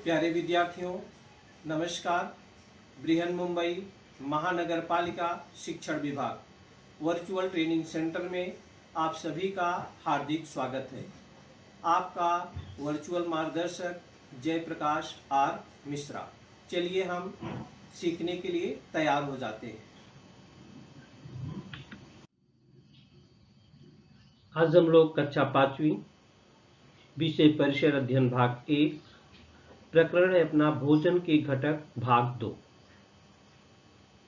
प्यारे विद्यार्थियों, नमस्कार। बृहन मुंबई महानगर पालिका शिक्षण विभाग वर्चुअल ट्रेनिंग सेंटर में आप सभी का हार्दिक स्वागत है। आपका वर्चुअल मार्गदर्शक जयप्रकाश आर मिश्रा। चलिए हम सीखने के लिए तैयार हो जाते हैं। आज हम लोग कक्षा 5वीं विषय परिसर अध्ययन भाग 1 प्रकरण है अपना भोजन के घटक भाग 2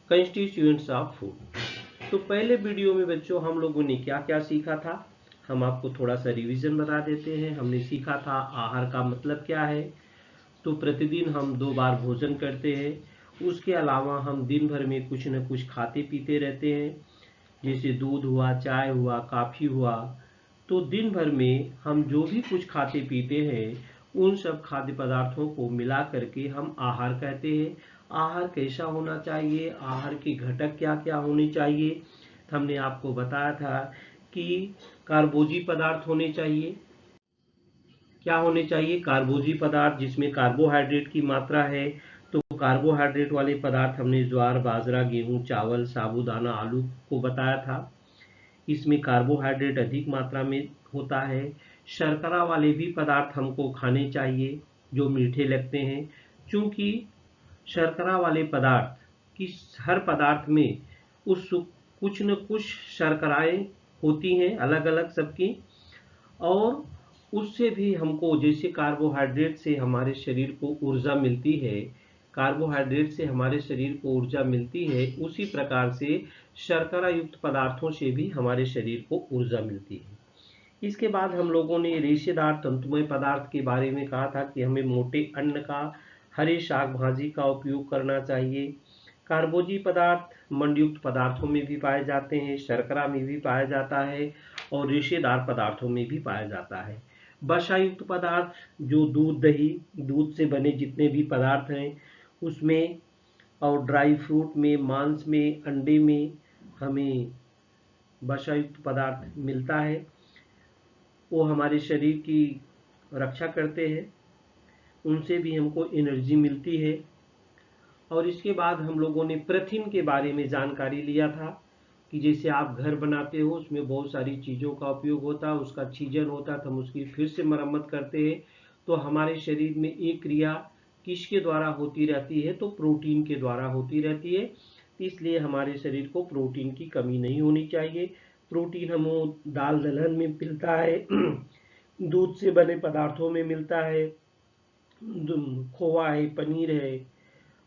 कंस्टिट्यूएंट्स ऑफ फूड। तो पहले वीडियो में बच्चों हम लोगों ने क्या क्या सीखा था, हम आपको थोड़ा सा रिवीजन बता देते हैं। हमने सीखा था आहार का मतलब क्या है। तो प्रतिदिन हम 2 बार भोजन करते हैं। उसके अलावा हम दिन भर में कुछ न कुछ खाते पीते रहते हैं, जैसे दूध हुआ, चाय हुआ, काफ़ी हुआ। तो दिन भर में हम जो भी कुछ खाते पीते हैं उन सब खाद्य पदार्थों को मिला करके हम आहार कहते हैं। आहार कैसा होना चाहिए, आहार के घटक क्या क्या होने चाहिए। हमने आपको बताया था कि कार्बोजी पदार्थ होने चाहिए। क्या होने चाहिए? कार्बोजी पदार्थ जिसमें कार्बोहाइड्रेट की मात्रा है। तो कार्बोहाइड्रेट वाले पदार्थ हमने ज्वार, बाजरा, गेहूं, चावल, साबूदाना, आलू को बताया था। इसमें कार्बोहाइड्रेट अधिक मात्रा में होता है। शर्करा वाले भी पदार्थ हमको खाने चाहिए जो मीठे लगते हैं, क्योंकि शर्करा वाले पदार्थ की हर पदार्थ में उस कुछ न कुछ शर्कराएं होती हैं अलग अलग सबकी, और उससे भी हमको जैसे कार्बोहाइड्रेट से हमारे शरीर को ऊर्जा मिलती है, कार्बोहाइड्रेट से हमारे शरीर को ऊर्जा मिलती है, उसी प्रकार से शर्करा युक्त पदार्थों से भी हमारे शरीर को ऊर्जा मिलती है। इसके बाद हम लोगों ने रेशेदार तंतुमय पदार्थ के बारे में कहा था कि हमें मोटे अन्न का, हरे शाक भाजी का उपयोग करना चाहिए। कार्बोजी पदार्थ मंडयुक्त पदार्थों में भी पाए जाते हैं, शर्करा में भी पाया जाता है और रेशेदार पदार्थों में भी पाया जाता है। वसायुक्त पदार्थ जो दूध, दही, दूध से बने जितने भी पदार्थ हैं उसमें, और ड्राई फ्रूट में, मांस में, अंडे में हमें वसायुक्त पदार्थ मिलता है। वो हमारे शरीर की रक्षा करते हैं, उनसे भी हमको एनर्जी मिलती है। और इसके बाद हम लोगों ने प्रथिन के बारे में जानकारी लिया था कि जैसे आप घर बनाते हो उसमें बहुत सारी चीज़ों का उपयोग होता है, उसका छीजन होता है, तो हम उसकी फिर से मरम्मत करते हैं। तो हमारे शरीर में एक क्रिया किसके द्वारा होती रहती है? तो प्रोटीन के द्वारा होती रहती है। इसलिए हमारे शरीर को प्रोटीन की कमी नहीं होनी चाहिए। प्रोटीन हमें दाल दलहन में मिलता है, दूध से बने पदार्थों में मिलता है, खोआ है, पनीर है,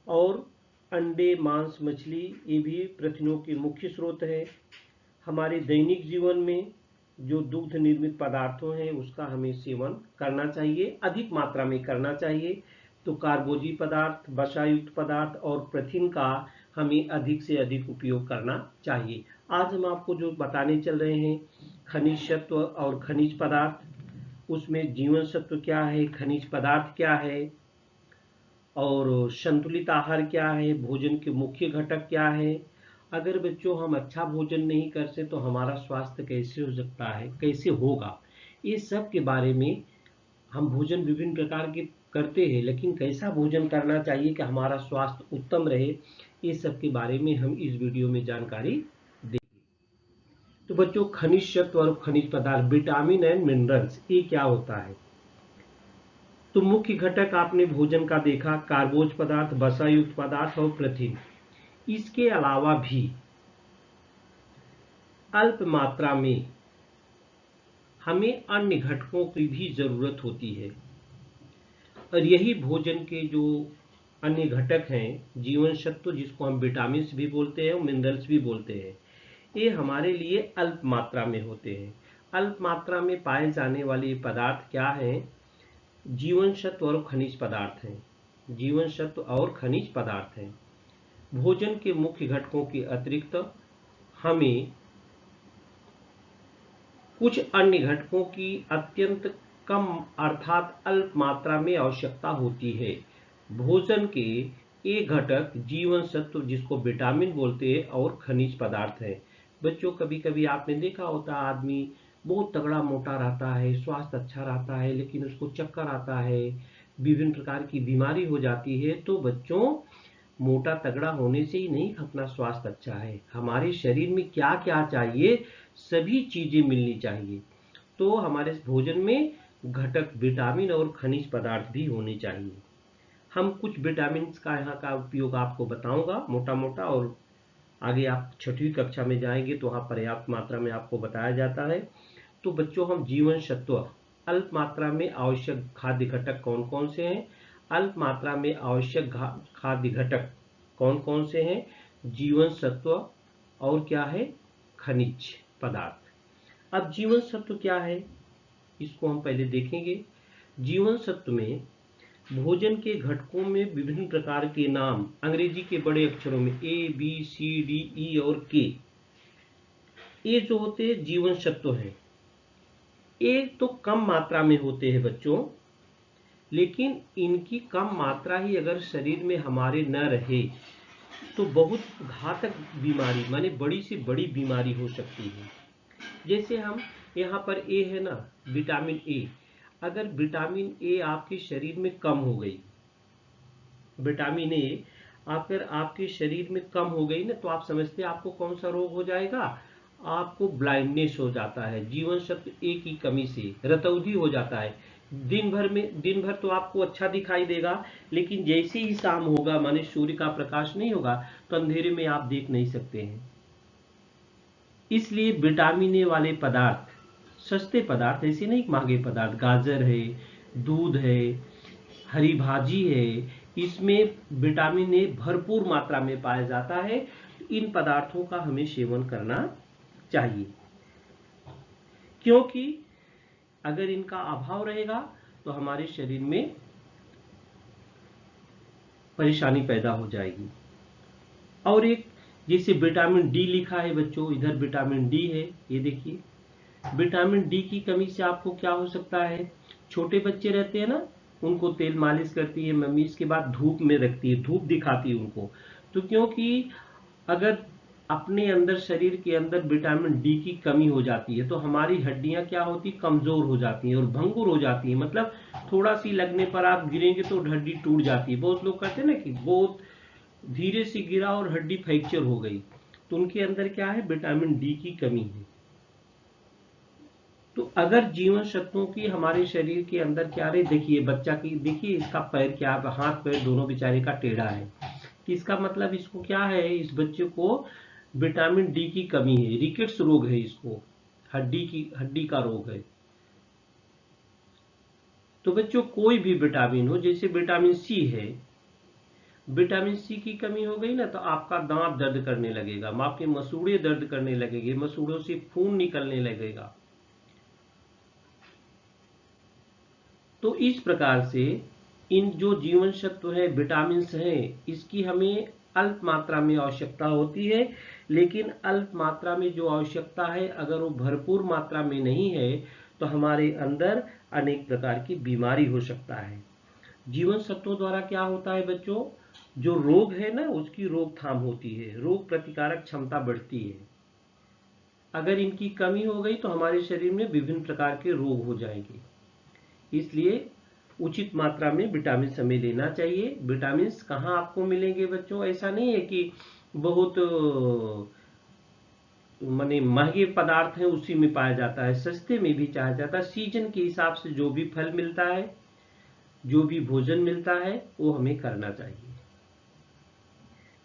और अंडे, मांस, मछली ये भी प्रोटीनों के मुख्य स्रोत है। हमारे दैनिक जीवन में जो दुग्ध निर्मित पदार्थों हैं उसका हमें सेवन करना चाहिए, अधिक मात्रा में करना चाहिए। तो कार्बोजी पदार्थ, वसायुक्त पदार्थ और प्रोटीन का हमें अधिक से अधिक उपयोग करना चाहिए। आज हम आपको जो बताने चल रहे हैं खनिज तत्व और खनिज पदार्थ, उसमें जीवन सत्व क्या है, खनिज पदार्थ क्या है, और संतुलित आहार क्या है, भोजन के मुख्य घटक क्या है। अगर बच्चों हम अच्छा भोजन नहीं करते तो हमारा स्वास्थ्य कैसे हो सकता है, कैसे होगा, ये सब के बारे में हम भोजन विभिन्न प्रकार के करते हैं, लेकिन कैसा भोजन करना चाहिए कि हमारा स्वास्थ्य उत्तम रहे, ये सब के बारे में हम इस वीडियो में जानकारी देंगे। तो बच्चों खनिज तत्व और खनिज पदार्थ, विटामिन एंड मिनरल्स, ये क्या होता है? तो मुख्य घटक आपने भोजन का देखा, कार्बोज पदार्थ, वसायुक्त पदार्थ और प्रोटीन। इसके अलावा भी अल्प मात्रा में हमें अन्य घटकों की भी जरूरत होती है, और यही भोजन के जो अन्य घटक हैं, जीवन सत्व जिसको हम विटामिन भी बोलते हैं और मिनरल्स भी बोलते हैं, ये हमारे लिए अल्प मात्रा में होते हैं। अल्प मात्रा में पाए जाने वाले पदार्थ क्या हैं? जीवन सत्व और खनिज पदार्थ हैं। जीवन सत्व और खनिज पदार्थ हैं। भोजन के मुख्य घटकों के अतिरिक्त हमें कुछ अन्य घटकों की अत्यंत कम अर्थात अल्प मात्रा में आवश्यकता होती है। भोजन के ये घटक जीवन सत्व जिसको विटामिन बोलते हैं और खनिज पदार्थ हैं। बच्चों कभी कभी आपने देखा होता है आदमी बहुत तगड़ा मोटा रहता है, स्वास्थ्य अच्छा रहता है, लेकिन उसको चक्कर आता है, विभिन्न प्रकार की बीमारी हो जाती है। तो बच्चों, मोटा तगड़ा होने से ही नहीं अपना स्वास्थ्य अच्छा है, हमारे शरीर में क्या क्या चाहिए सभी चीजें मिलनी चाहिए। तो हमारे भोजन में घटक विटामिन और खनिज पदार्थ भी होने चाहिए। हम कुछ विटामिन का यहाँ का उपयोग आपको बताऊंगा मोटा मोटा, और आगे आप 6वीं कक्षा में जाएंगे तो वहाँ पर्याप्त मात्रा में आपको बताया जाता है। तो बच्चों, हम जीवन सत्व अल्प मात्रा में आवश्यक खाद्य घटक कौन कौन से हैं? अल्प मात्रा में आवश्यक खाद्य घटक कौन कौन से हैं? जीवन सत्व और क्या है? खनिज पदार्थ। अब जीवन सत्व क्या है इसको हम पहले देखेंगे। जीवन सत्व में भोजन के घटकों में विभिन्न प्रकार के नाम अंग्रेजी के बड़े अक्षरों में ABCDE और K, ये जो होते हैं जीवन सत्व हैं। ये तो कम मात्रा में होते हैं बच्चों, लेकिन इनकी कम मात्रा ही अगर शरीर में हमारे न रहे तो बहुत घातक बीमारी माने बड़ी से बड़ी बीमारी हो सकती है। जैसे हम यहाँ पर ए है ना, विटामिन ए, अगर विटामिन ए आपके शरीर में कम हो गई, विटामिन ए अगर आपके शरीर में कम हो गई ना, तो आप समझते हैं आपको कौन सा रोग हो जाएगा? आपको ब्लाइंडनेस हो जाता है। जीवन सत्व ए की कमी से रतौंधी हो जाता है। दिन भर तो आपको अच्छा दिखाई देगा, लेकिन जैसे ही शाम होगा माने सूर्य का प्रकाश नहीं होगा तो अंधेरे में आप देख नहीं सकते हैं। इसलिए विटामिन ए वाले पदार्थ, सस्ते पदार्थ, ऐसे नहीं महंगे पदार्थ, गाजर है, दूध है, हरी भाजी है, इसमें विटामिन ए भरपूर मात्रा में पाया जाता है। इन पदार्थों का हमें सेवन करना चाहिए, क्योंकि अगर इनका अभाव रहेगा तो हमारे शरीर में परेशानी पैदा हो जाएगी। और एक जैसे विटामिन डी लिखा है बच्चों, इधर विटामिन डी है, ये देखिए। विटामिन डी की कमी से आपको क्या हो सकता है? छोटे बच्चे रहते हैं ना, उनको तेल मालिश करती है मम्मी, इसके बाद धूप में रखती है, धूप दिखाती है उनको। तो क्योंकि अगर अपने अंदर शरीर के अंदर विटामिन डी की कमी हो जाती है तो हमारी हड्डियां क्या होती, कमजोर हो जाती हैं और भंगुर हो जाती हैं। मतलब थोड़ा सी लगने पर आप गिरेंगे तो हड्डी टूट जाती है। बहुत लोग कहते हैं ना कि बहुत धीरे से गिरा और हड्डी फ्रैक्चर हो गई, तो उनके अंदर क्या है, विटामिन डी की कमी है। तो अगर जीवन सत्वों की हमारे शरीर के अंदर क्या रहे, देखिए बच्चा की, देखिए इसका पैर क्या, हाथ पैर दोनों बेचारे का टेढ़ा है, कि इसका मतलब इसको क्या है, इस बच्चे को विटामिन डी की कमी है, रिकेट्स रोग है, इसको हड्डी का रोग है। तो बच्चों, कोई भी विटामिन हो, जैसे विटामिन सी है, विटामिन सी की कमी हो गई ना तो आपका दांत दर्द करने लगेगा, आपके मसूड़े दर्द करने लगेंगे, मसूड़ों से खून निकलने लगेगा। तो इस प्रकार से इन जो जीवन सत्व है, विटामिन है, इसकी हमें अल्प मात्रा में आवश्यकता होती है। लेकिन अल्प मात्रा में जो आवश्यकता है, अगर वो भरपूर मात्रा में नहीं है तो हमारे अंदर अनेक प्रकार की बीमारी हो सकता है। जीवन सत्वों द्वारा क्या होता है बच्चों, जो रोग है ना उसकी रोकथाम होती है, रोग प्रतिकारक क्षमता बढ़ती है। अगर इनकी कमी हो गई तो हमारे शरीर में विभिन्न प्रकार के रोग हो जाएंगे। इसलिए उचित मात्रा में विटामिन हमें लेना चाहिए। विटामिन कहाँ आपको मिलेंगे बच्चों? ऐसा नहीं है कि बहुत माने महंगे पदार्थ हैं उसी में पाया जाता है, सस्ते में भी पाया जाता है। सीजन के हिसाब से जो भी फल मिलता है, जो भी भोजन मिलता है, वो हमें करना चाहिए।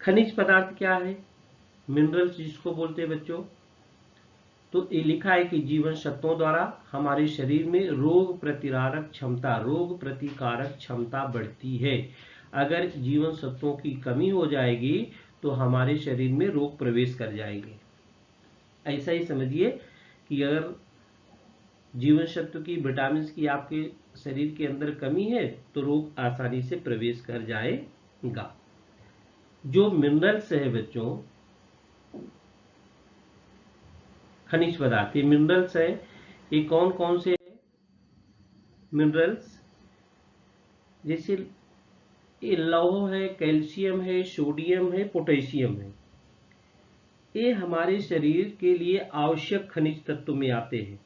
खनिज पदार्थ क्या है? मिनरल्स जिसको बोलते हैं बच्चों। तो ये लिखा है कि जीवन सत्वों द्वारा हमारे शरीर में रोग प्रतिकारक क्षमता बढ़ती है। अगर जीवन सत्वों की कमी हो जाएगी तो हमारे शरीर में रोग प्रवेश कर जाएंगे। ऐसा ही समझिए कि अगर जीवन सत्व की, विटामिन की आपके शरीर के अंदर कमी है तो रोग आसानी से प्रवेश कर जाएगा। जो मिनरल्स है बच्चों, खनिज पदार्थ, ये मिनरल्स है, ये कौन कौन से है मिनरल्स? जैसे ये लौह है, कैल्शियम है, सोडियम है, पोटेशियम है। ये हमारे शरीर के लिए आवश्यक खनिज तत्व में आते हैं।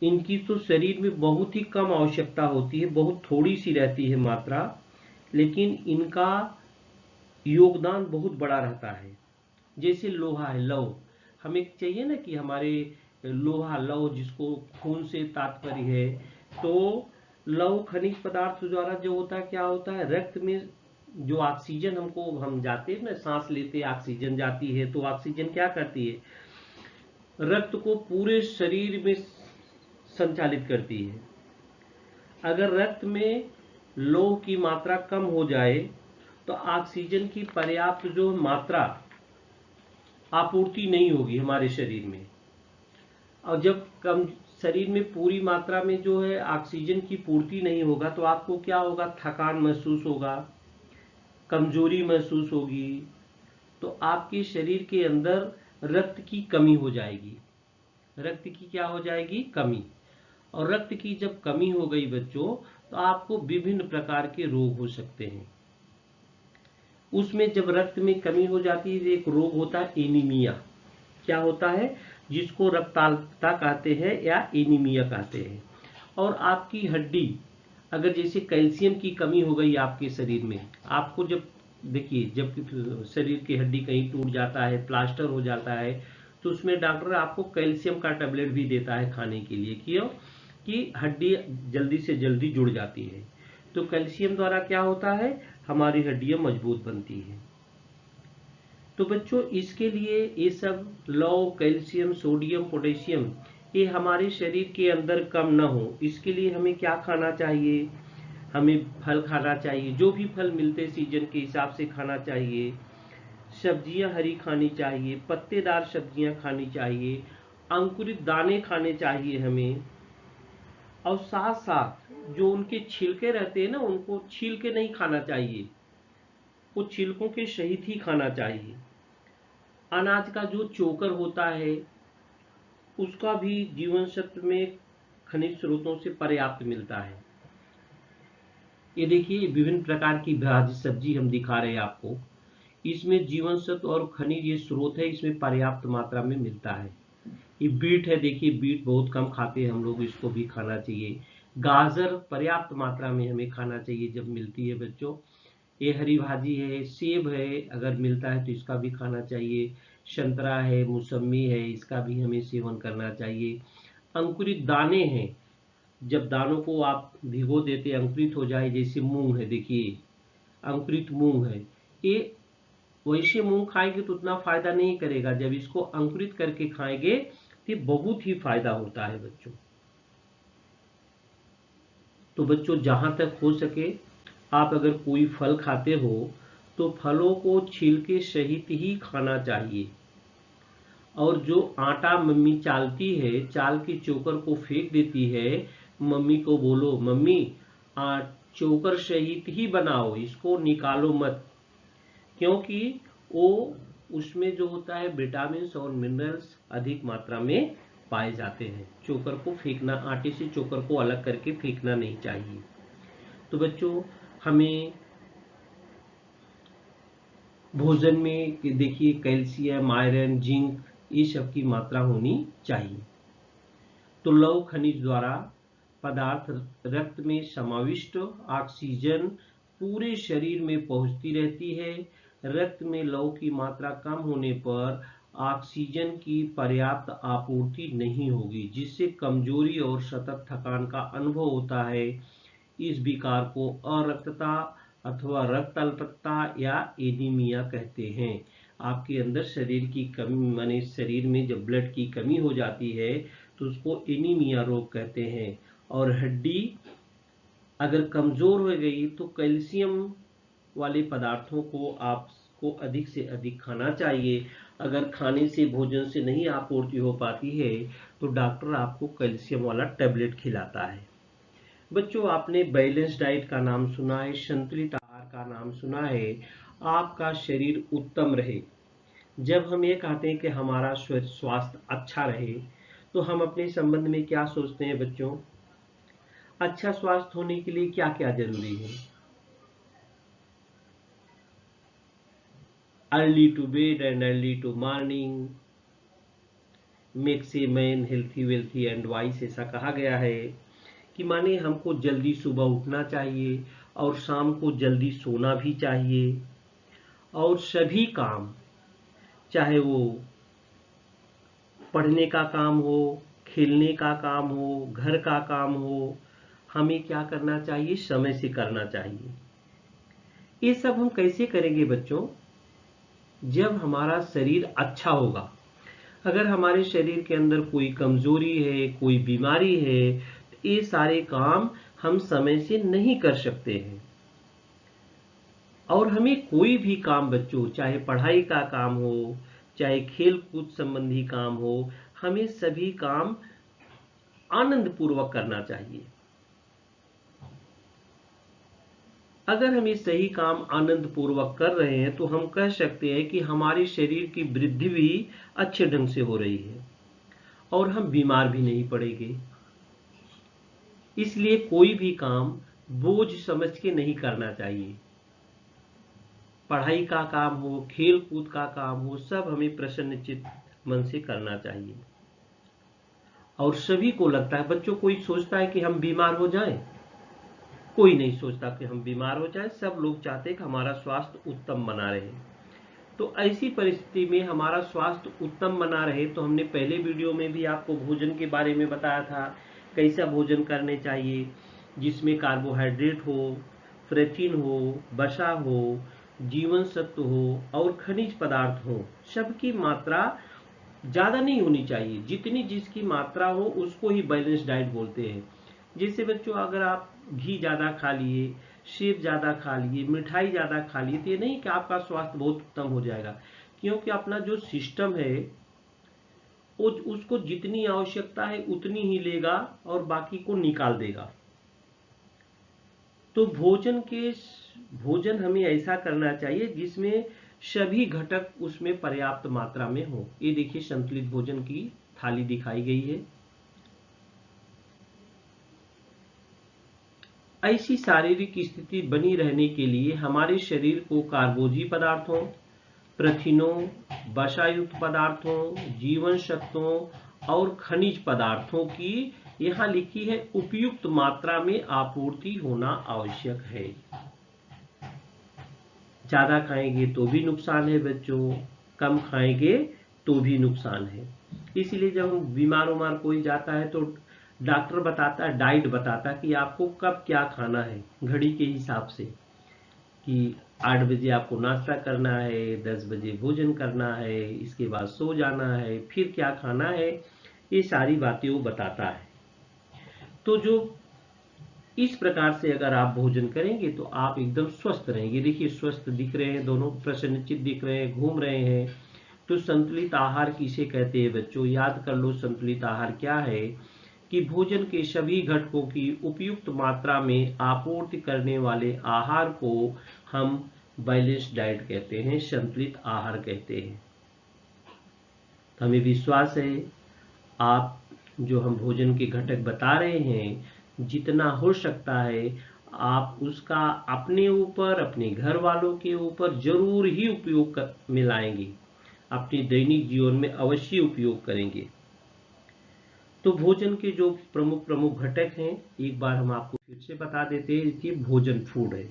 इनकी तो शरीर में बहुत ही कम आवश्यकता होती है, बहुत थोड़ी सी रहती है मात्रा, लेकिन इनका योगदान बहुत बड़ा रहता है। जैसे लोहा है, लौह, हमें चाहिए ना कि हमारे लोहा, लौह जिसको खून से तात्पर्य है, तो लौह खनिज पदार्थ द्वारा जो होता है, क्या होता है, रक्त में जो ऑक्सीजन हमको, हम जाते हैं ना, सांस लेते ऑक्सीजन जाती है, तो ऑक्सीजन क्या करती है, रक्त को पूरे शरीर में संचालित करती है। अगर रक्त में लौह की मात्रा कम हो जाए तो ऑक्सीजन की पर्याप्त जो मात्रा आपूर्ति नहीं होगी हमारे शरीर में, और जब कम शरीर में पूरी मात्रा में जो है ऑक्सीजन की पूर्ति नहीं होगा तो आपको क्या होगा, थकान महसूस होगा, कमजोरी महसूस होगी, तो आपके शरीर के अंदर रक्त की कमी हो जाएगी। रक्त की क्या हो जाएगी, कमी। और रक्त की जब कमी हो गई बच्चों, तो आपको विभिन्न प्रकार के रोग हो सकते हैं। उसमें जब रक्त में कमी हो जाती है, एक रोग होता है एनीमिया। क्या होता है, जिसको रक्ताल्पता कहते हैं या एनीमिया कहते हैं। और आपकी हड्डी, अगर जैसे कैल्शियम की कमी हो गई आपके शरीर में, आपको जब देखिए, जब शरीर की हड्डी कहीं टूट जाता है, प्लास्टर हो जाता है, तो उसमें डॉक्टर आपको कैल्शियम का टेबलेट भी देता है खाने के लिए। क्यों, कि हड्डी जल्दी से जल्दी जुड़ जाती है। तो कैल्शियम द्वारा क्या होता है, हमारी हड्डियां मजबूत बनती है। तो बच्चों, इसके लिए ये सब लौह, कैल्शियम, सोडियम, पोटेशियम, ये हमारे शरीर के अंदर कम ना हो, इसके लिए हमें क्या खाना चाहिए, हमें फल खाना चाहिए, जो भी फल मिलते सीजन के हिसाब से खाना चाहिए, सब्जियां हरी खानी चाहिए, पत्तेदार सब्जियां खानी चाहिए, अंकुरित दाने खाने चाहिए हमें, और साथ साथ जो उनके छिलके रहते हैं ना, उनको छील के नहीं खाना चाहिए, वो छिलकों के सहित ही खाना चाहिए। अनाज का जो चोकर होता है, उसका भी जीवन सत्व में खनिज स्रोतों से पर्याप्त मिलता है। ये देखिए, विभिन्न प्रकार की भाजी सब्जी हम दिखा रहे हैं आपको, इसमें जीवन सत्व और खनिज ये स्रोत है, इसमें पर्याप्त मात्रा में मिलता है। ये बीट है, देखिए बीट बहुत कम खाते हैं हम लोग, इसको भी खाना चाहिए। गाजर पर्याप्त मात्रा में हमें खाना चाहिए जब मिलती है बच्चों। ये हरी भाजी है। सेब है, अगर मिलता है तो इसका भी खाना चाहिए। संतरा है, मौसमी है, इसका भी हमें सेवन करना चाहिए। अंकुरित दाने हैं, जब दानों को आप भिगो देते अंकुरित हो जाए, जैसे मूंग है, देखिए अंकुरित मूंग है, ये वैसे मूंग खाएंगे तो उतना फायदा नहीं करेगा, जब इसको अंकुरित करके खाएंगे तो बहुत ही फायदा होता है बच्चों। तो बच्चों, जहां तक हो सके, आप अगर कोई फल खाते हो तो फलों को छिलके सहित ही खाना चाहिए। और जो आटा मम्मी चालती है, चाल के चोकर को फेंक देती है, मम्मी को बोलो, मम्मी चोकर सहित ही बनाओ, इसको निकालो मत, क्योंकि वो उसमें जो होता है विटामिन और मिनरल्स अधिक मात्रा में पाए जाते हैं। चोकर को फेंकना, आटे से चोकर को अलग करके फेंकना नहीं चाहिए। तो बच्चों, हमें भोजन में देखिए कैल्शियम, आयरन, जिंक, ये सब की मात्रा होनी चाहिए। तो लौह खनिज द्वारा पदार्थ रक्त में समाविष्ट ऑक्सीजन पूरे शरीर में पहुंचती रहती है। रक्त में लौह की मात्रा कम होने पर ऑक्सीजन की पर्याप्त आपूर्ति नहीं होगी, जिससे कमजोरी और सतत थकान का अनुभव होता है। इस विकार को अरक्तता अथवा रक्त अल्पत्ता या एनीमिया कहते हैं। आपके अंदर शरीर की कमी, माने शरीर में जब ब्लड की कमी हो जाती है तो उसको एनीमिया रोग कहते हैं। और हड्डी अगर कमजोर हो गई तो कैल्शियम वाले पदार्थों को आपको अधिक से अधिक खाना चाहिए। अगर खाने से, भोजन से नहीं आपूर्ति हो पाती है तो डॉक्टर आपको कैल्शियम वाला टेबलेट खिलाता है। बच्चों, आपने बैलेंस डाइट का नाम सुना है, संतुलित आहार का नाम सुना है। आपका शरीर उत्तम रहे, जब हम ये कहते हैं कि हमारा स्वास्थ्य अच्छा रहे, तो हम अपने संबंध में क्या सोचते हैं बच्चों? अच्छा स्वास्थ्य होने के लिए क्या क्या जरूरी है? Early to bed and early to morning, makes a man healthy wealthy and wise, ऐसा कहा गया है कि माने हमको जल्दी सुबह उठना चाहिए और शाम को जल्दी सोना भी चाहिए, और सभी काम, चाहे वो पढ़ने का काम हो, खेलने का काम हो, घर का काम हो, हमें क्या करना चाहिए, समय से करना चाहिए। ये सब हम कैसे करेंगे बच्चों, जब हमारा शरीर अच्छा होगा। अगर हमारे शरीर के अंदर कोई कमजोरी है, कोई बीमारी है, तो ये सारे काम हम समय से नहीं कर सकते हैं। और हमें कोई भी काम बच्चों, चाहे पढ़ाई का काम हो, चाहे खेल कूद संबंधी काम हो, हमें सभी काम आनंद पूर्वक करना चाहिए। अगर हम ये सही काम आनंद पूर्वक कर रहे हैं तो हम कह सकते हैं कि हमारे शरीर की वृद्धि भी अच्छे ढंग से हो रही है और हम बीमार भी नहीं पड़ेंगे। इसलिए कोई भी काम बोझ समझ के नहीं करना चाहिए। पढ़ाई का काम हो, खेल कूद का काम हो, सब हमें प्रसन्नचित्त मन से करना चाहिए। और सभी को लगता है बच्चों, कोई सोचता है कि हम बीमार हो जाएं? कोई नहीं सोचता कि हम बीमार हो जाएं। सब लोग चाहते हैं कि हमारा स्वास्थ्य उत्तम बना रहे। तो ऐसी परिस्थिति में हमारा स्वास्थ्य उत्तम बना रहे तो हमने पहले वीडियो में भी आपको भोजन के बारे में बताया था, कैसा भोजन करने चाहिए, जिसमें कार्बोहाइड्रेट हो, प्रोटीन हो, वसा हो, जीवन सत्व हो और खनिज पदार्थ हो। सबकी मात्रा ज़्यादा नहीं होनी चाहिए, जितनी जिसकी मात्रा हो उसको ही बैलेंस डाइट बोलते हैं। जैसे बच्चों, अगर आप घी ज़्यादा खा लिए, सेब ज़्यादा खा लिए, मिठाई ज़्यादा खा लिए, तो ये नहीं कि आपका स्वास्थ्य बहुत उत्तम हो जाएगा, क्योंकि अपना जो सिस्टम है वो उसको जितनी आवश्यकता है उतनी ही लेगा और बाकी को निकाल देगा। तो भोजन हमें ऐसा करना चाहिए जिसमें सभी घटक उसमें पर्याप्त मात्रा में हो। ये देखिए संतुलित भोजन की थाली दिखाई गई है। ऐसी शारीरिक स्थिति बनी रहने के लिए हमारे शरीर को कार्बोजी पदार्थों, प्रोटीनों, वसायुक्त पदार्थों, जीवन सत्वों और खनिज पदार्थों की यहाँ लिखी है उपयुक्त मात्रा में आपूर्ति होना आवश्यक है। ज्यादा खाएंगे तो भी नुकसान है बच्चों, कम खाएंगे तो भी नुकसान है। इसलिए जब बीमार उमार कोई जाता है तो डॉक्टर बताता है, डाइट बताता है कि आपको कब क्या खाना है, घड़ी के हिसाब से, कि 8 बजे आपको नाश्ता करना है, 10 बजे भोजन करना है, इसके बाद सो जाना है, फिर क्या खाना है, ये सारी बातें वो बताता है। तो जो इस प्रकार से अगर आप भोजन करेंगे तो आप एकदम स्वस्थ रहेंगे। देखिए स्वस्थ दिख रहे हैं, दोनों प्रसन्नचित दिख रहे हैं, घूम रहे हैं। तो संतुलित आहार किसे कहते हैं बच्चों, याद कर लो संतुलित आहार क्या है, कि भोजन के सभी घटकों की उपयुक्त मात्रा में आपूर्ति करने वाले आहार को हम बैलेंस डाइट कहते हैं, संतुलित आहार कहते हैं। हमें विश्वास है आप जो हम भोजन के घटक बता रहे हैं जितना हो सकता है आप उसका अपने ऊपर, अपने घर वालों के ऊपर जरूर ही उपयोग में लाएंगे, अपने दैनिक जीवन में अवश्य उपयोग करेंगे। तो भोजन के जो प्रमुख प्रमुख घटक हैं एक बार हम आपको फिर से बता देते हैं कि भोजन फूड है।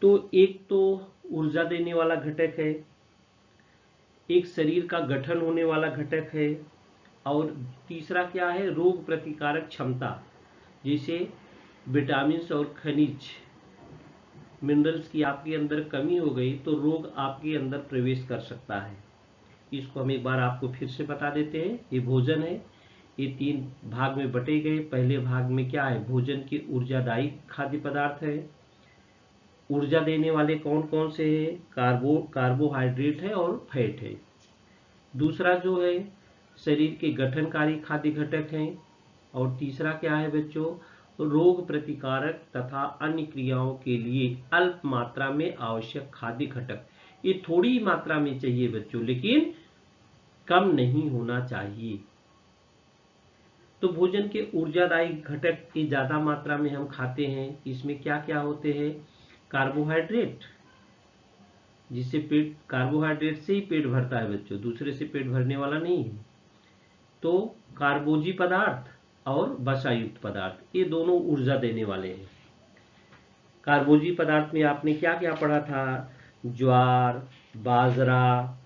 तो एक तो ऊर्जा देने वाला घटक है, एक शरीर का गठन होने वाला घटक है, और तीसरा क्या है, रोग प्रतिकारक क्षमता, जैसे विटामिन और खनिज मिनरल्स की आपके अंदर कमी हो गई तो रोग आपके अंदर प्रवेश कर सकता है। इसको हम एक बार आपको फिर से बता देते हैं। ये भोजन है, ये 3 भाग में बटे गए। पहले भाग में क्या है, भोजन के ऊर्जादायी खाद्य पदार्थ है। ऊर्जा देने वाले कौन कौन से है, कार्बोहाइड्रेट है और फैट है। दूसरा जो है शरीर के गठनकारी खाद्य घटक हैं। और तीसरा क्या है बच्चों, रोग प्रतिकारक तथा अन्य क्रियाओं के लिए अल्प मात्रा में आवश्यक खाद्य घटक। ये थोड़ी मात्रा में चाहिए बच्चों, लेकिन कम नहीं होना चाहिए। तो भोजन के ऊर्जादायी घटक की ज्यादा मात्रा में हम खाते हैं, इसमें क्या क्या होते हैं, कार्बोहाइड्रेट, जिससे पेट, कार्बोहाइड्रेट से ही पेट भरता है बच्चों, दूसरे से पेट भरने वाला नहीं है। तो कार्बोजी पदार्थ और वसायुक्त पदार्थ, ये दोनों ऊर्जा देने वाले हैं। कार्बोजी पदार्थ में आपने क्या क्या पढ़ा था? ज्वार, बाजरा,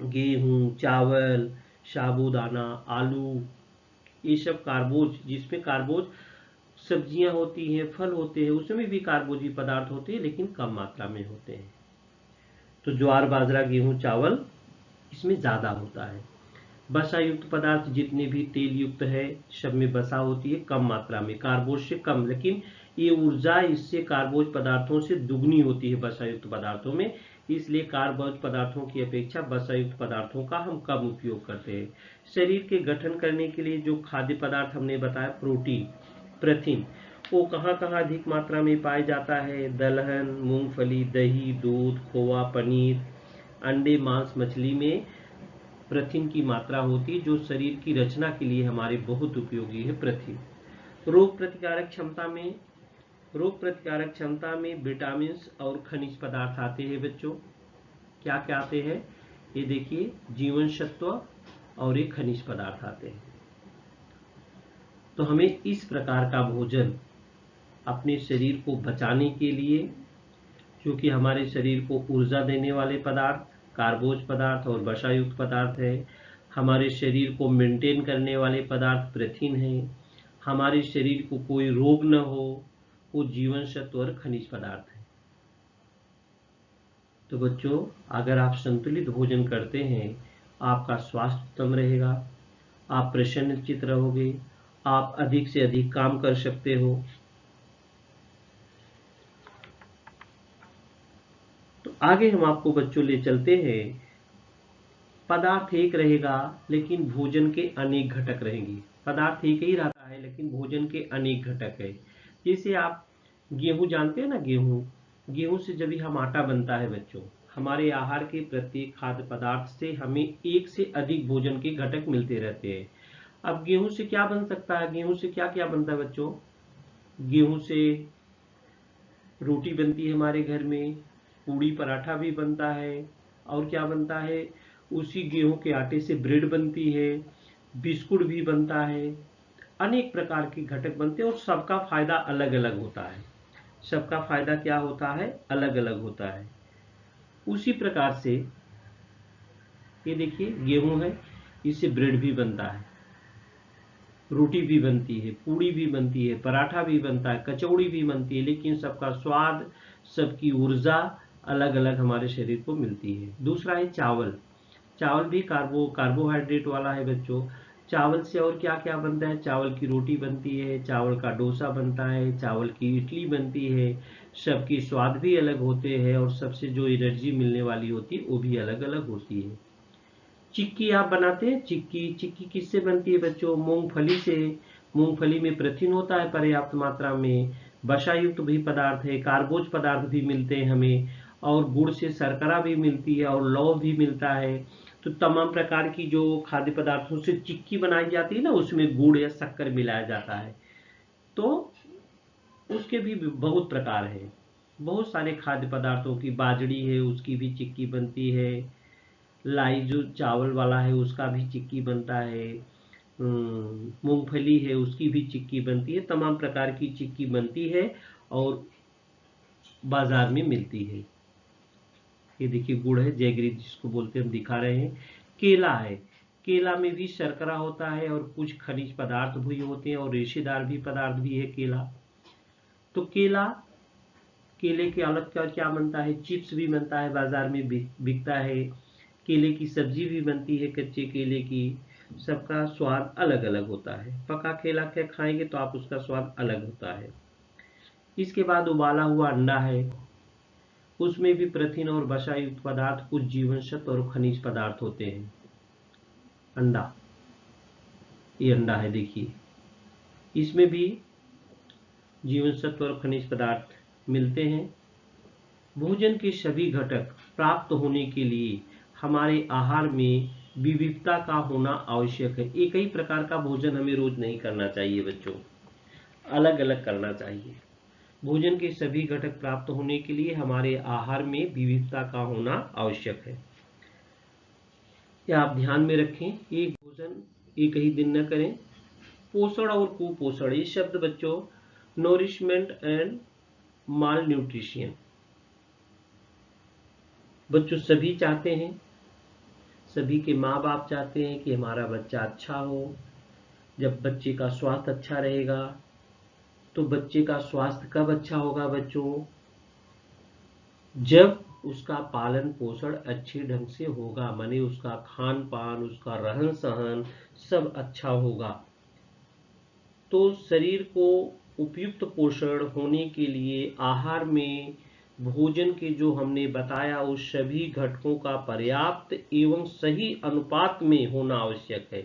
गेहूं, चावल, साबूदाना, आलू, ये सब कार्बोज, जिसमें कार्बोज सब्जियां होती हैं, फल होते हैं, उसमें भी कार्बोजी पदार्थ होते हैं, लेकिन कम मात्रा में होते हैं। तो ज्वार, बाजरा, गेहूं, चावल इसमें ज्यादा होता है। वसा युक्त पदार्थ जितने भी तेल युक्त है, सब में वसा होती है कम मात्रा में, कार्बोज से कम, लेकिन ये ऊर्जा इससे कार्बोज पदार्थों से दुगनी होती है वसा युक्त पदार्थों में, इसलिए कार्बोज पदार्थों की अपेक्षा वसा युक्त पदार्थों का हम कम उपयोग करते हैं। शरीर के गठन करने के लिए जो खाद्य पदार्थ हमने बताया, प्रोटीन, प्रथिन, वो कहाँ कहाँ अधिक मात्रा में पाया जाता है? दलहन, मूंगफली, दही, दूध, खोआ, पनीर, अंडे, मांस, मछली में प्रथिन की मात्रा होती है, जो शरीर की रचना के लिए हमारे बहुत उपयोगी है प्रथिन। रोग प्रतिकारक क्षमता में विटामिन और खनिज पदार्थ आते हैं बच्चों। क्या क्या आते हैं? ये देखिए, जीवन सत्व और ये खनिज पदार्थ आते हैं। तो हमें इस प्रकार का भोजन अपने शरीर को बचाने के लिए, क्योंकि हमारे शरीर को ऊर्जा देने वाले पदार्थ कार्बोज पदार्थ और वसायुक्त पदार्थ है, हमारे शरीर को मेंटेन करने वाले पदार्थ प्रथिन है, हमारे शरीर को कोई रोग न हो वो जीवन सत्व और खनिज पदार्थ है। तो बच्चों, अगर आप संतुलित भोजन करते हैं, आपका स्वास्थ्य उत्तम रहेगा, आप प्रसन्नचित्त रहोगे, आप अधिक से अधिक काम कर सकते हो। तो आगे हम आपको बच्चों ले चलते हैं। पदार्थ एक रहेगा लेकिन भोजन के अनेक घटक रहेंगे। पदार्थ एक ही रहता है लेकिन भोजन के अनेक घटक है। जैसे आप गेहूं जानते हैं ना, गेहूं से जब भी हम आटा बनता है बच्चों, हमारे आहार के प्रत्येक खाद्य पदार्थ से हमें एक से अधिक भोजन के घटक मिलते रहते हैं। अब गेहूं से क्या बन सकता है? गेहूं से क्या क्या बनता है बच्चों? गेहूं से रोटी बनती है हमारे घर में, पूड़ी पराठा भी बनता है, और क्या बनता है? उसी गेहूं के आटे से ब्रेड बनती है, बिस्कुट भी बनता है, अनेक प्रकार के घटक बनते हैं और सबका फायदा अलग अलग होता है। सबका फायदा क्या होता है? अलग अलग होता है। उसी प्रकार से ये देखिए, गेहूं है, इससे ब्रेड भी बनता है, रोटी भी बनती है, पूड़ी भी बनती है, पराठा भी बनता है, कचौड़ी भी बनती है, लेकिन सबका स्वाद, सबकी ऊर्जा अलग अलग हमारे शरीर को मिलती है। दूसरा है चावल। चावल भी कार्बोहाइड्रेट वाला है बच्चों। चावल से और क्या क्या बनता है? चावल की रोटी बनती है, चावल का डोसा बनता है, चावल की इडली बनती है, सबकी स्वाद भी अलग होते हैं और सबसे जो एनर्जी मिलने वाली होती है वो भी अलग अलग होती है। चिक्की आप बनाते हैं? चिक्की किससे बनती है बच्चों? मूंगफली से। मूंगफली में प्रथिन होता है पर्याप्त मात्रा में, वसायुक्त भी पदार्थ है, कार्बोज पदार्थ भी मिलते हैं हमें, और गुड़ से शर्करा भी मिलती है और लौह भी मिलता है। तो तमाम प्रकार की जो खाद्य पदार्थों से चिक्की बनाई जाती है ना, उसमें गुड़ या शक्कर मिलाया जाता है। तो उसके भी बहुत प्रकार है, बहुत सारे खाद्य पदार्थों की, बाजरी है उसकी भी चिक्की बनती है, लाई जो चावल वाला है उसका भी चिक्की बनता है, मूंगफली है उसकी भी चिक्की बनती है, तमाम प्रकार की चिक्की बनती है और बाजार में मिलती है। ये देखिए, गुड़ है, जैगरी जिसको बोलते हैं, हम दिखा रहे हैं। केला है, केला में भी शर्करा होता है और कुछ खनिज पदार्थ भी होते हैं और रेशेदार भी पदार्थ भी है केला। तो केले के अलग क्या क्या बनता है? चिप्स भी बनता है, बाजार में बिकता है, केले की सब्जी भी बनती है कच्चे केले की। सबका स्वाद अलग अलग होता है, पका केला के खाएंगे तो आप उसका स्वाद अलग होता है। इसके बाद उबाला हुआ अंडा है, उसमें भी प्रथिन और वसा युक्त पदार्थ, कुछ जीवन सत्व और खनिज पदार्थ होते हैं। अंडा, ये अंडा है देखिए, इसमें भी जीवन सत्व और खनिज पदार्थ मिलते हैं। भोजन के सभी घटक प्राप्त होने के लिए हमारे आहार में विविधता का होना आवश्यक है। एक ही प्रकार का भोजन हमें रोज नहीं करना चाहिए बच्चों, अलग अलग करना चाहिए। भोजन के सभी घटक प्राप्त होने के लिए हमारे आहार में विविधता का होना आवश्यक है। यह आप ध्यान में रखें, एक भोजन एक ही दिन न करें। पोषण और कुपोषण, ये शब्द बच्चों नोरिशमेंट एंड माल न्यूट्रिशन, बच्चों सभी चाहते हैं, सभी के माँ बाप चाहते हैं कि हमारा बच्चा अच्छा हो। जब बच्चे का स्वास्थ्य अच्छा रहेगा तो बच्चे का स्वास्थ्य कब अच्छा होगा बच्चों? जब उसका पालन पोषण अच्छे ढंग से होगा, माने उसका खान पान, उसका रहन सहन सब अच्छा होगा। तो शरीर को उपयुक्त पोषण होने के लिए आहार में भोजन के जो हमने बताया उस सभी घटकों का पर्याप्त एवं सही अनुपात में होना आवश्यक है।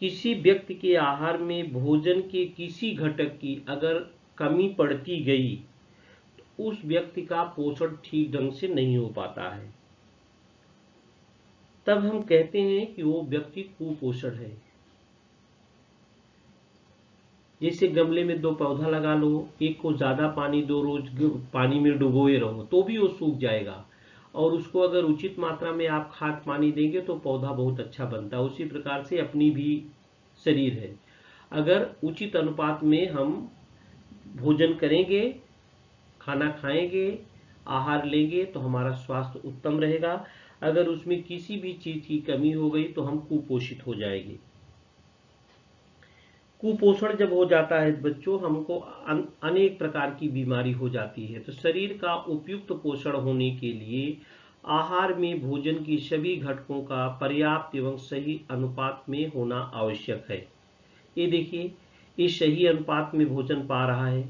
किसी व्यक्ति के आहार में भोजन के किसी घटक की अगर कमी पड़ती गई तो उस व्यक्ति का पोषण ठीक ढंग से नहीं हो पाता है। तब हम कहते हैं कि वो व्यक्ति कुपोषण है। जैसे गमले में दो पौधा लगा लो, एक को ज्यादा पानी दो, रोज पानी में डुबोए रहो तो भी वो सूख जाएगा, और उसको अगर उचित मात्रा में आप खाद पानी देंगे तो पौधा बहुत अच्छा बनता है। उसी प्रकार से अपनी भी शरीर है, अगर उचित अनुपात में हम भोजन करेंगे, खाना खाएंगे, आहार लेंगे तो हमारा स्वास्थ्य उत्तम रहेगा। अगर उसमें किसी भी चीज की कमी हो गई तो हम कुपोषित हो जाएंगे। कुपोषण जब हो जाता है बच्चों, हमको अनेक प्रकार की बीमारी हो जाती है। तो शरीर का उपयुक्त पोषण होने के लिए आहार में भोजन की सभी घटकों का पर्याप्त एवं सही अनुपात में होना आवश्यक है। ये देखिए, इस सही अनुपात में भोजन पा रहा है,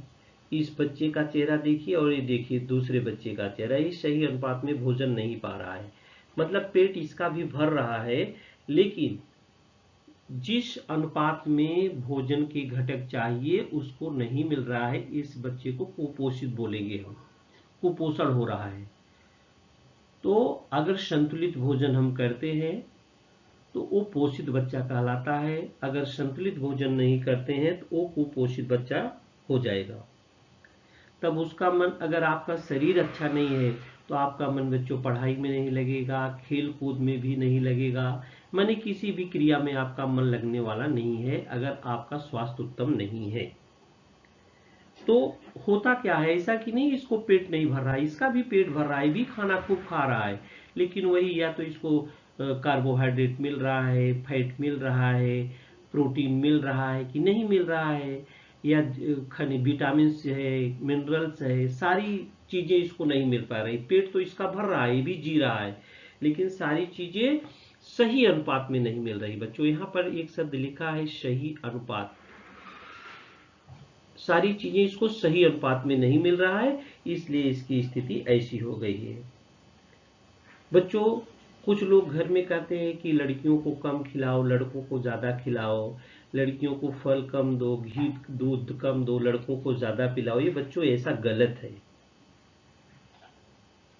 इस बच्चे का चेहरा देखिए और ये देखिए दूसरे बच्चे का चेहरा, इस सही अनुपात में भोजन नहीं पा रहा है। मतलब पेट इसका भी भर रहा है, लेकिन जिस अनुपात में भोजन के घटक चाहिए उसको नहीं मिल रहा है। इस बच्चे को कुपोषित बोलेंगे हम, कुपोषण हो रहा है। तो अगर संतुलित भोजन हम करते हैं तो वो पोषित बच्चा कहलाता है। अगर संतुलित भोजन नहीं करते हैं तो वो कुपोषित बच्चा हो जाएगा। तब उसका मन, अगर आपका शरीर अच्छा नहीं है तो आपका मन बच्चों पढ़ाई में नहीं लगेगा, खेल कूद में भी नहीं लगेगा, माने किसी भी क्रिया में आपका मन लगने वाला नहीं है अगर आपका स्वास्थ्य उत्तम नहीं है। तो होता क्या है, ऐसा कि नहीं इसको पेट नहीं भर रहा है, इसका भी पेट भर रहा है, भी खाना खूब खा रहा है, लेकिन वही या तो इसको कार्बोहाइड्रेट मिल रहा है, फैट मिल रहा है, प्रोटीन मिल रहा है कि नहीं मिल रहा है, या खनिज विटामिन है, मिनरल्स है, सारी चीजें इसको नहीं मिल पा रही। पेट तो इसका भर रहा है, ये भी जी रहा है, लेकिन सारी चीजें सही अनुपात में नहीं मिल रही। बच्चों यहाँ पर एक शब्द लिखा है सही अनुपात, सारी चीजें इसको सही अनुपात में नहीं मिल रहा है, इसलिए इसकी स्थिति ऐसी हो गई है। बच्चों कुछ लोग घर में कहते हैं कि लड़कियों को कम खिलाओ, लड़कों को ज्यादा खिलाओ, लड़कियों को फल कम दो, घी दूध कम दो, लड़कों को ज्यादा पिलाओ। ये बच्चों ऐसा गलत है,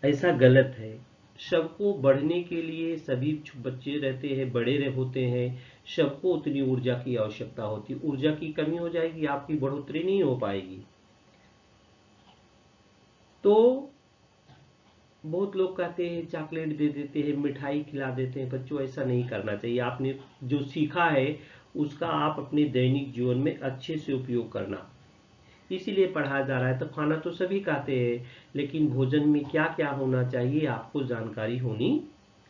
ऐसा गलत है। सबको बढ़ने के लिए, सभी बच्चे रहते हैं, बड़े होते हैं, सबको उतनी ऊर्जा की आवश्यकता होती है। ऊर्जा की कमी हो जाएगी, आपकी बढ़ोतरी नहीं हो पाएगी। तो बहुत लोग कहते हैं चॉकलेट दे देते हैं, मिठाई खिला देते हैं। बच्चों ऐसा नहीं करना चाहिए। आपने जो सीखा है उसका आप अपने दैनिक जीवन में अच्छे से उपयोग करना, इसीलिए पढ़ाया जा रहा है। तो खाना तो सभी खाते हैं, लेकिन भोजन में क्या क्या होना चाहिए आपको जानकारी होनी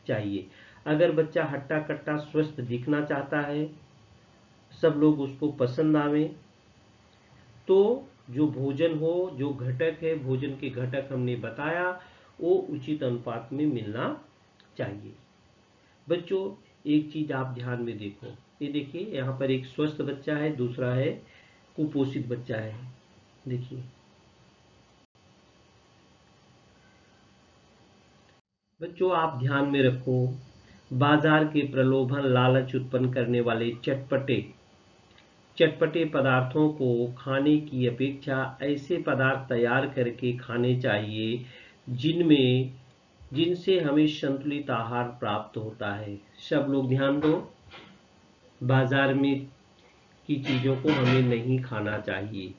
चाहिए। अगर बच्चा हट्टा कट्टा स्वस्थ दिखना चाहता है, सब लोग उसको पसंद आवे, तो जो भोजन हो, जो घटक है, भोजन के घटक हमने बताया वो उचित अनुपात में मिलना चाहिए। बच्चों एक चीज आप ध्यान में देखो, ये देखिए यहाँ पर एक स्वस्थ बच्चा है, दूसरा है कुपोषित बच्चा है। देखिए बच्चों आप ध्यान में रखो, बाजार के प्रलोभन लालच उत्पन्न करने वाले चटपटे पदार्थों को खाने की अपेक्षा ऐसे पदार्थ तैयार करके खाने चाहिए जिनसे हमें संतुलित आहार प्राप्त होता है। सब लोग ध्यान दो, बाजार में की चीजों को हमें नहीं खाना चाहिए।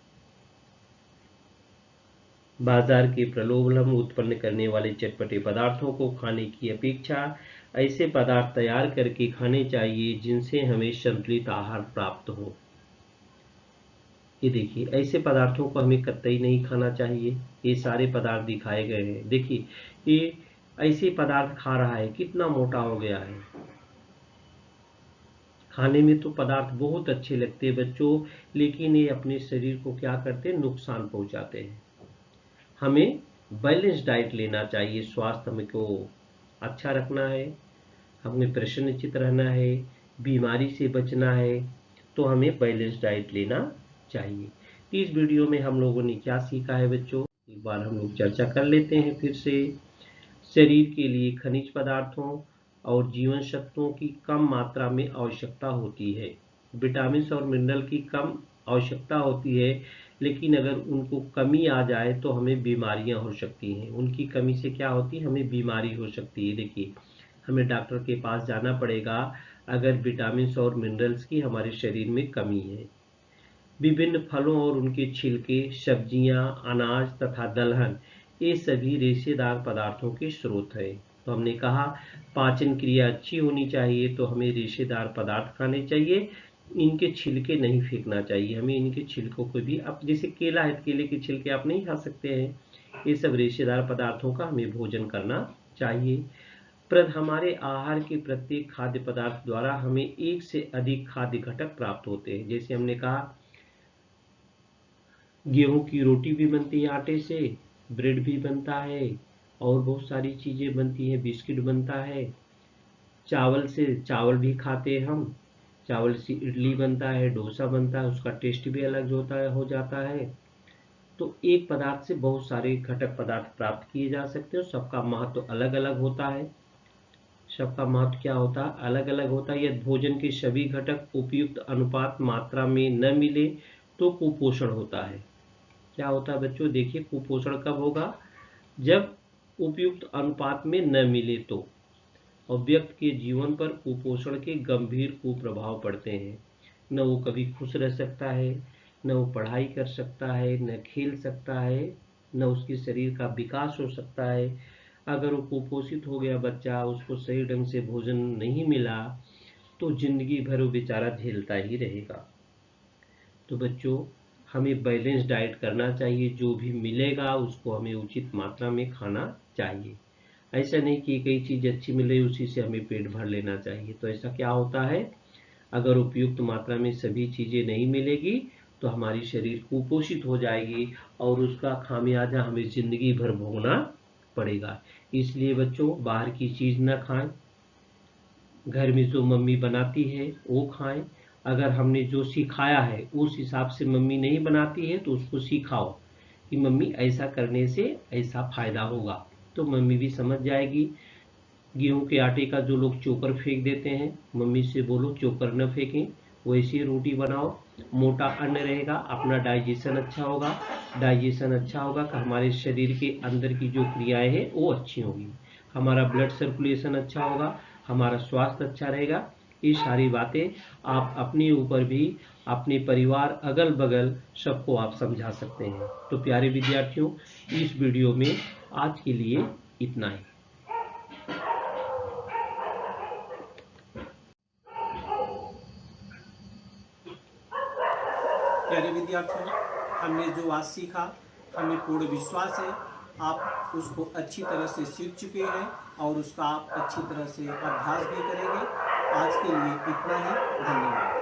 बाजार के प्रलोभन उत्पन्न करने वाले चटपटे पदार्थों को खाने की अपेक्षा ऐसे पदार्थ तैयार करके खाने चाहिए जिनसे हमें संतुलित आहार प्राप्त हो। ये देखिए, ऐसे पदार्थों को हमें कतई नहीं खाना चाहिए। ये सारे पदार्थ दिखाए गए हैं। देखिए, ये ऐसे पदार्थ खा रहा है, कितना मोटा हो गया है। खाने में तो पदार्थ बहुत अच्छे लगते हैं बच्चों, लेकिन ये अपने शरीर को क्या करते हैं, नुकसान पहुंचाते हैं। हमें बैलेंस डाइट लेना चाहिए। स्वास्थ्य हमें को अच्छा रखना है, हमें प्रसन्नचित रहना है, बीमारी से बचना है, तो हमें बैलेंस डाइट लेना चाहिए। इस वीडियो में हम लोगों ने क्या सीखा है बच्चों, एक बार हम लोग चर्चा कर लेते हैं फिर से। शरीर के लिए खनिज पदार्थों और जीवन सत्वों की कम मात्रा में आवश्यकता होती है। विटामिन और मिनरल की कम आवश्यकता होती है, लेकिन अगर उनको कमी आ जाए तो हमें बीमारियां हो सकती हैं। उनकी कमी से क्या होती है, हमें बीमारी हो सकती है। देखिए, हमें डॉक्टर के पास जाना पड़ेगा अगर विटामिन और मिनरल्स की हमारे शरीर में कमी है। विभिन्न फलों और उनके छिलके, सब्जियां, अनाज तथा दलहन, ये सभी रेशेदार पदार्थों के स्रोत है। तो हमने कहा पाचन क्रिया अच्छी होनी चाहिए तो हमें रेशेदार पदार्थ खाने चाहिए, इनके छिलके नहीं फेंकना चाहिए। हमें इनके छिलकों को भी, अब जैसे केला है, केले के छिलके आप नहीं खा सकते हैं। ये सब रेशेदार पदार्थों का हमें भोजन करना चाहिए। हमारे आहार के प्रत्येक खाद्य पदार्थ द्वारा हमें एक से अधिक खाद्य घटक प्राप्त होते हैं। जैसे हमने कहा, गेहूं की रोटी भी बनती है आटे से, ब्रेड भी बनता है, और बहुत सारी चीजें बनती हैं, बिस्किट बनता है। चावल से चावल भी खाते हैं हम, चावल से इडली बनता है, डोसा बनता है, उसका टेस्ट भी अलग हो जाता है। तो एक पदार्थ से बहुत सारे घटक पदार्थ प्राप्त किए जा सकते हैं, सबका महत्व अलग अलग होता है। सबका महत्व क्या होता है, अलग अलग होता है। यदि भोजन के सभी घटक उपयुक्त अनुपात मात्रा में न मिले तो कुपोषण होता है। क्या होता है बच्चों, देखिए, कुपोषण कब होगा, जब उपयुक्त अनुपात में न मिले तो। और व्यक्ति के जीवन पर कुपोषण के गंभीर कुप्रभाव पड़ते हैं। न वो कभी खुश रह सकता है, न वो पढ़ाई कर सकता है, न खेल सकता है, न उसके शरीर का विकास हो सकता है। अगर वो कुपोषित हो गया बच्चा, उसको सही ढंग से भोजन नहीं मिला, तो जिंदगी भर वो बेचारा झेलता ही रहेगा। तो बच्चों, हमें बैलेंस डाइट करना चाहिए। जो भी मिलेगा उसको हमें उचित मात्रा में खाना चाहिए। ऐसा नहीं कि कई चीज़ अच्छी मिले उसी से हमें पेट भर लेना चाहिए। तो ऐसा क्या होता है, अगर उपयुक्त मात्रा में सभी चीज़ें नहीं मिलेगी तो हमारी शरीर कुपोषित हो जाएगी और उसका खामियाजा हमें जिंदगी भर भोगना पड़ेगा। इसलिए बच्चों, बाहर की चीज़ न खाएं, घर में जो मम्मी बनाती है वो खाएं। अगर हमने जो सिखाया है उस हिसाब से मम्मी नहीं बनाती है तो उसको सिखाओ कि मम्मी ऐसा करने से ऐसा फायदा होगा, तो मम्मी भी समझ जाएगी। गेहूं के आटे का जो लोग चोकर फेंक देते हैं, मम्मी से बोलो चोकर न फेंकें, वैसी रोटी बनाओ। मोटा अन्न रहेगा, अपना डाइजेशन अच्छा होगा। डाइजेशन अच्छा होगा तो हमारे शरीर के अंदर की जो क्रियाएं हैं वो अच्छी होगी, हमारा ब्लड सर्कुलेशन अच्छा होगा, हमारा स्वास्थ्य अच्छा रहेगा। ये सारी बातें आप अपने ऊपर भी, अपने परिवार, अगल बगल सबको आप समझा सकते हैं। तो प्यारे विद्यार्थियों, इस वीडियो में आज के लिए इतना ही। प्यारे विद्यार्थियों, हमने जो आज सीखा, हमें पूर्ण विश्वास है आप उसको अच्छी तरह से सीख चुके हैं और उसका आप अच्छी तरह से अभ्यास भी करेंगे। आज के लिए इतना ही, धन्यवाद।